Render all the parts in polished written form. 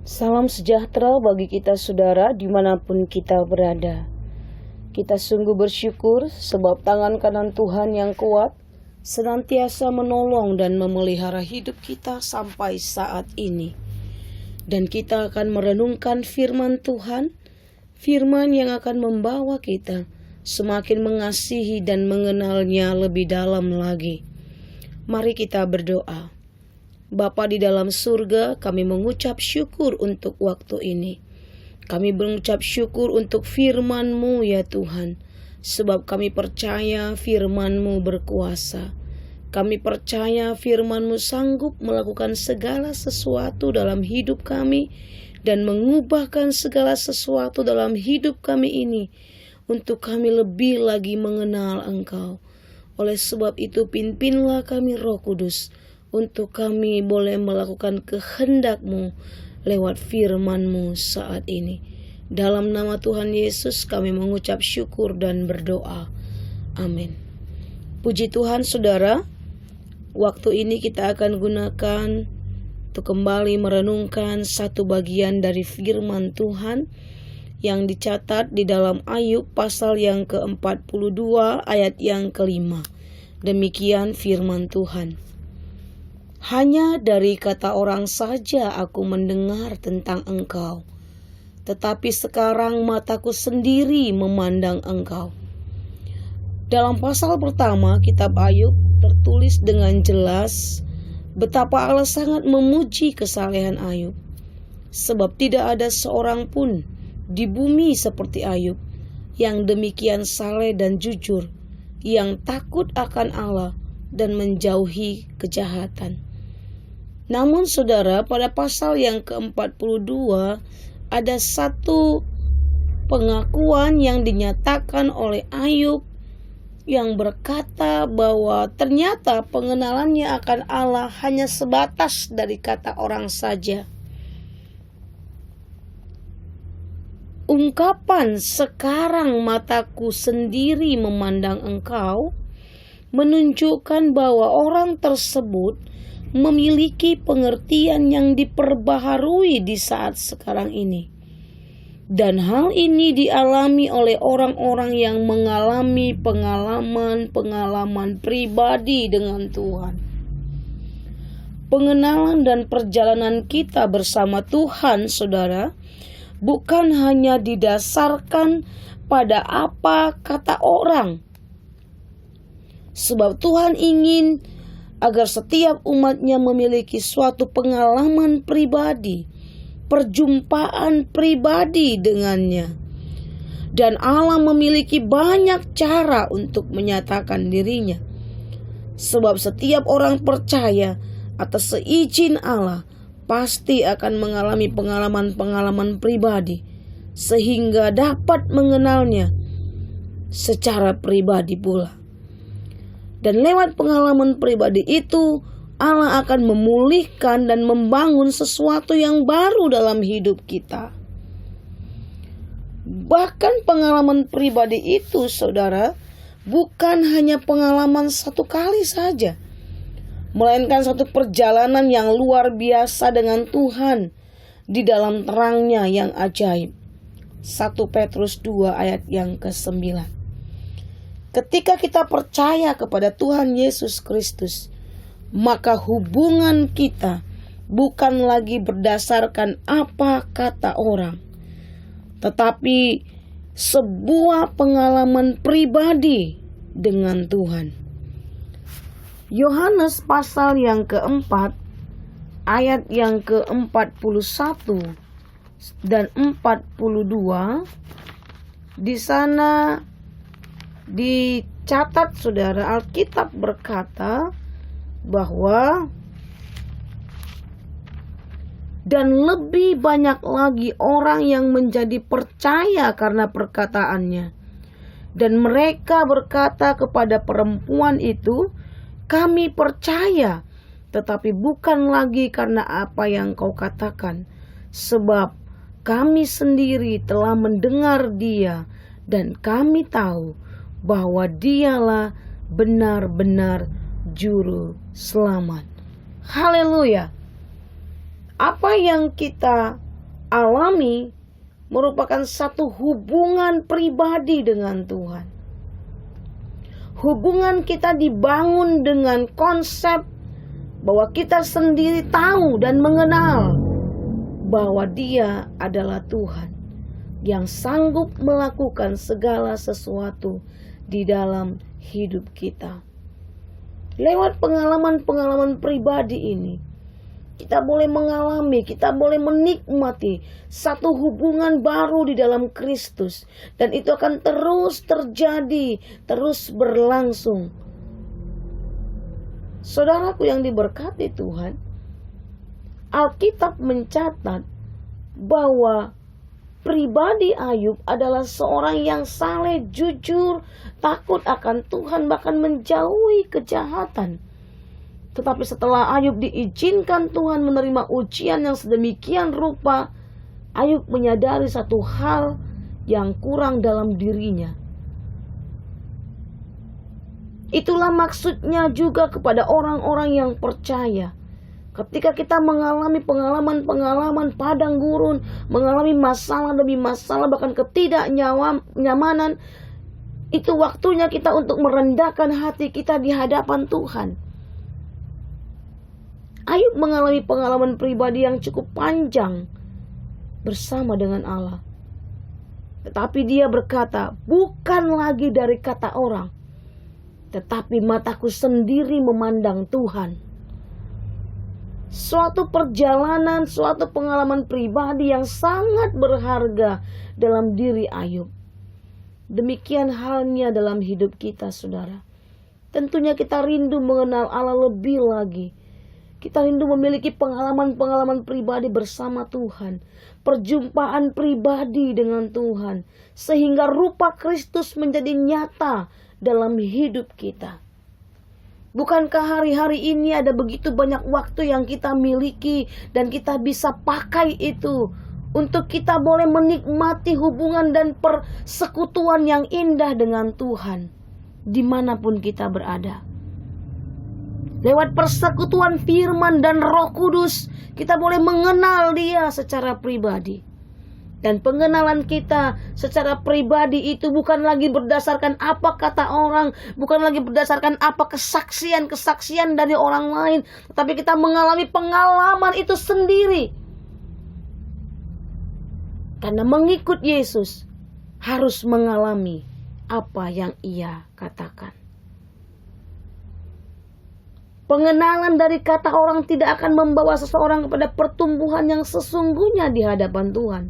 Salam sejahtera bagi kita saudara dimanapun kita berada. Kita sungguh bersyukur sebab tangan kanan Tuhan yang kuat senantiasa menolong dan memelihara hidup kita sampai saat ini. Dan kita akan merenungkan firman Tuhan, firman yang akan membawa kita semakin mengasihi dan mengenalnya lebih dalam lagi. Mari kita berdoa. Bapa di dalam surga, kami mengucap syukur untuk waktu ini. Kami mengucap syukur untuk firman-Mu ya Tuhan, sebab kami percaya firman-Mu berkuasa. Kami percaya firman-Mu sanggup melakukan segala sesuatu dalam hidup kami dan mengubahkan segala sesuatu dalam hidup kami ini untuk kami lebih lagi mengenal Engkau. Oleh sebab itu pimpinlah kami Roh Kudus, untuk kami boleh melakukan kehendak-Mu lewat firman-Mu saat ini. Dalam nama Tuhan Yesus kami mengucap syukur dan berdoa. Amin. Puji Tuhan saudara, waktu ini kita akan gunakan untuk kembali merenungkan satu bagian dari firman Tuhan yang dicatat di dalam Ayub pasal yang ke-42 ayat yang ke-5. Demikian firman Tuhan. Hanya dari kata orang saja aku mendengar tentang Engkau, tetapi sekarang mataku sendiri memandang Engkau. Dalam pasal pertama kitab Ayub tertulis dengan jelas betapa Allah sangat memuji kesalehan Ayub. Sebab tidak ada seorang pun di bumi seperti Ayub yang demikian saleh dan jujur, yang takut akan Allah dan menjauhi kejahatan. Namun saudara, pada pasal yang ke-42 ada satu pengakuan yang dinyatakan oleh Ayub yang berkata bahwa ternyata pengenalannya akan Allah hanya sebatas dari kata orang saja. Ungkapan sekarang mataku sendiri memandang Engkau menunjukkan bahwa orang tersebut memiliki pengertian yang diperbaharui di saat sekarang ini. Dan hal ini dialami oleh orang-orang yang mengalami pengalaman pribadi dengan Tuhan. Pengenalan dan perjalanan kita bersama Tuhan, saudara, bukan hanya didasarkan pada apa kata orang. Sebab Tuhan ingin agar setiap umatnya memiliki suatu pengalaman pribadi, perjumpaan pribadi dengannya. Dan Allah memiliki banyak cara untuk menyatakan dirinya. Sebab setiap orang percaya atas seizin Allah pasti akan mengalami pengalaman-pengalaman pribadi, sehingga dapat mengenalnya secara pribadi pula. Dan lewat pengalaman pribadi itu, Allah akan memulihkan dan membangun sesuatu yang baru dalam hidup kita. Bahkan pengalaman pribadi itu, saudara, bukan hanya pengalaman satu kali saja, melainkan satu perjalanan yang luar biasa dengan Tuhan di dalam terangnya yang ajaib. 1 Petrus 2 ayat yang ke-9. Ketika kita percaya kepada Tuhan Yesus Kristus, maka hubungan kita bukan lagi berdasarkan apa kata orang, tetapi sebuah pengalaman pribadi dengan Tuhan. Yohanes pasal yang keempat, ayat yang ke-41 dan 42, di sana dicatat saudara, Alkitab berkata bahwa dan lebih banyak lagi orang yang menjadi percaya karena perkataannya. Dan mereka berkata kepada perempuan itu, kami percaya, tetapi bukan lagi karena apa yang kau katakan, sebab kami sendiri telah mendengar dia dan kami tahu bahwa dialah benar-benar juru selamat. Haleluya. Apa yang kita alami merupakan satu hubungan pribadi dengan Tuhan. Hubungan kita dibangun dengan konsep bahwa kita sendiri tahu dan mengenal bahwa Dia adalah Tuhan yang sanggup melakukan segala sesuatu di dalam hidup kita. Lewat pengalaman-pengalaman pribadi ini, kita boleh mengalami, kita boleh menikmati satu hubungan baru di dalam Kristus. Dan itu akan terus terjadi, terus berlangsung. Saudaraku yang diberkati Tuhan, Alkitab mencatat bahwa pribadi Ayub adalah seorang yang saleh, jujur, takut akan Tuhan, bahkan menjauhi kejahatan. Tetapi setelah Ayub diizinkan Tuhan menerima ujian yang sedemikian rupa, Ayub menyadari satu hal yang kurang dalam dirinya. Itulah maksudnya juga kepada orang-orang yang percaya. Ketika kita mengalami pengalaman-pengalaman padang gurun, mengalami masalah demi masalah, bahkan ketidaknyamanan, itu waktunya kita untuk merendahkan hati kita di hadapan Tuhan. Ayub mengalami pengalaman pribadi yang cukup panjang bersama dengan Allah. Tetapi dia berkata, bukan lagi dari kata orang, tetapi mataku sendiri memandang Tuhan. Suatu perjalanan, suatu pengalaman pribadi yang sangat berharga dalam diri Ayub. Demikian halnya dalam hidup kita, saudara. Tentunya kita rindu mengenal Allah lebih lagi. Kita rindu memiliki pengalaman-pengalaman pribadi bersama Tuhan. Perjumpaan pribadi dengan Tuhan. Sehingga rupa Kristus menjadi nyata dalam hidup kita. Bukankah hari-hari ini ada begitu banyak waktu yang kita miliki dan kita bisa pakai itu untuk kita boleh menikmati hubungan dan persekutuan yang indah dengan Tuhan dimanapun kita berada. Lewat persekutuan firman dan Roh Kudus, kita boleh mengenal Dia secara pribadi. Dan pengenalan kita secara pribadi itu bukan lagi berdasarkan apa kata orang, bukan lagi berdasarkan apa kesaksian-kesaksian dari orang lain, tetapi kita mengalami pengalaman itu sendiri. Karena mengikut Yesus harus mengalami apa yang Ia katakan. Pengenalan dari kata orang tidak akan membawa seseorang kepada pertumbuhan yang sesungguhnya di hadapan Tuhan.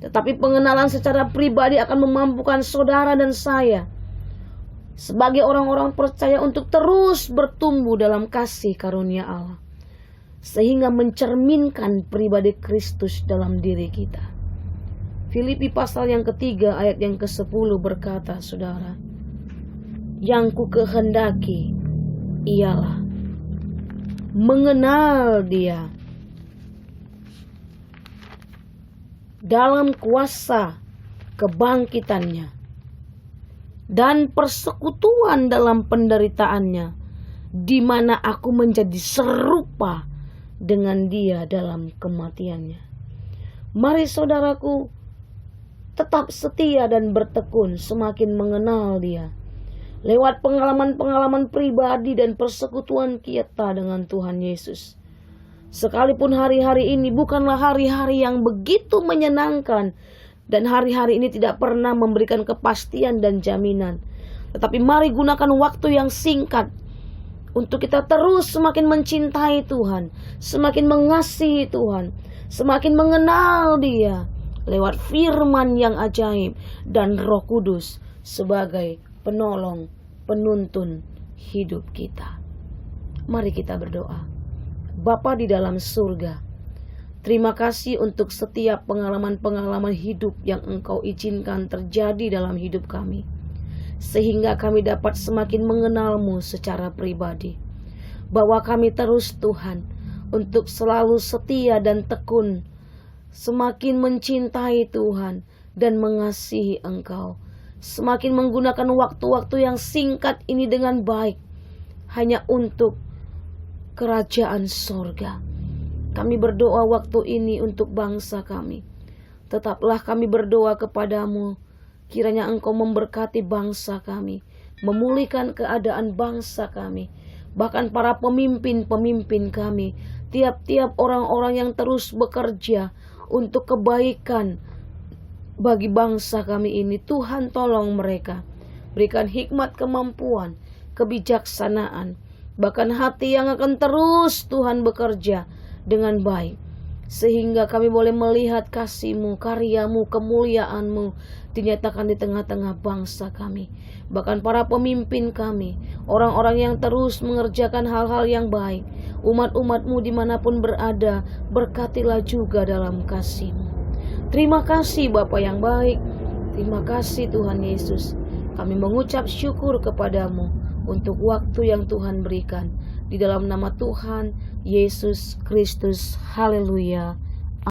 Tetapi pengenalan secara pribadi akan memampukan saudara dan saya sebagai orang-orang percaya untuk terus bertumbuh dalam kasih karunia Allah, sehingga mencerminkan pribadi Kristus dalam diri kita. Filipi pasal yang ketiga ayat yang ke-10 berkata, saudara, yang ku kehendaki ialah mengenal Dia dalam kuasa kebangkitannya dan persekutuan dalam penderitaannya, di mana aku menjadi serupa dengan Dia dalam kematiannya. Mari saudaraku tetap setia dan bertekun semakin mengenal Dia lewat pengalaman-pengalaman pribadi dan persekutuan kita dengan Tuhan Yesus. Sekalipun hari-hari ini bukanlah hari-hari yang begitu menyenangkan, dan hari-hari ini tidak pernah memberikan kepastian dan jaminan, tetapi mari gunakan waktu yang singkat untuk kita terus semakin mencintai Tuhan, semakin mengasihi Tuhan, semakin mengenal Dia lewat firman yang ajaib dan Roh Kudus sebagai penolong, penuntun hidup kita. Mari kita berdoa. Bapa di dalam surga, terima kasih untuk setiap pengalaman-pengalaman hidup yang Engkau izinkan terjadi dalam hidup kami, sehingga kami dapat semakin mengenal-Mu secara pribadi. Bawa kami terus Tuhan untuk selalu setia dan tekun, semakin mencintai Tuhan dan mengasihi Engkau, semakin menggunakan waktu-waktu yang singkat ini dengan baik, hanya untuk kerajaan sorga. Kami berdoa waktu ini untuk bangsa kami. Tetaplah kami berdoa kepadamu, kiranya Engkau memberkati bangsa kami, memulihkan keadaan bangsa kami, bahkan para pemimpin-pemimpin kami, tiap-tiap orang-orang yang terus bekerja untuk kebaikan bagi bangsa kami ini. Tuhan, tolong mereka, berikan hikmat, kemampuan, kebijaksanaan, bahkan hati yang akan terus Tuhan bekerja dengan baik, sehingga kami boleh melihat kasih-Mu, karya-Mu, kemuliaan-Mu dinyatakan di tengah-tengah bangsa kami. Bahkan para pemimpin kami, orang-orang yang terus mengerjakan hal-hal yang baik, umat-umat-Mu dimanapun berada, berkatilah juga dalam kasih-Mu. Terima kasih Bapa yang baik, terima kasih Tuhan Yesus. Kami mengucap syukur kepadamu untuk waktu yang Tuhan berikan. Di dalam nama Tuhan Yesus Kristus. Haleluya.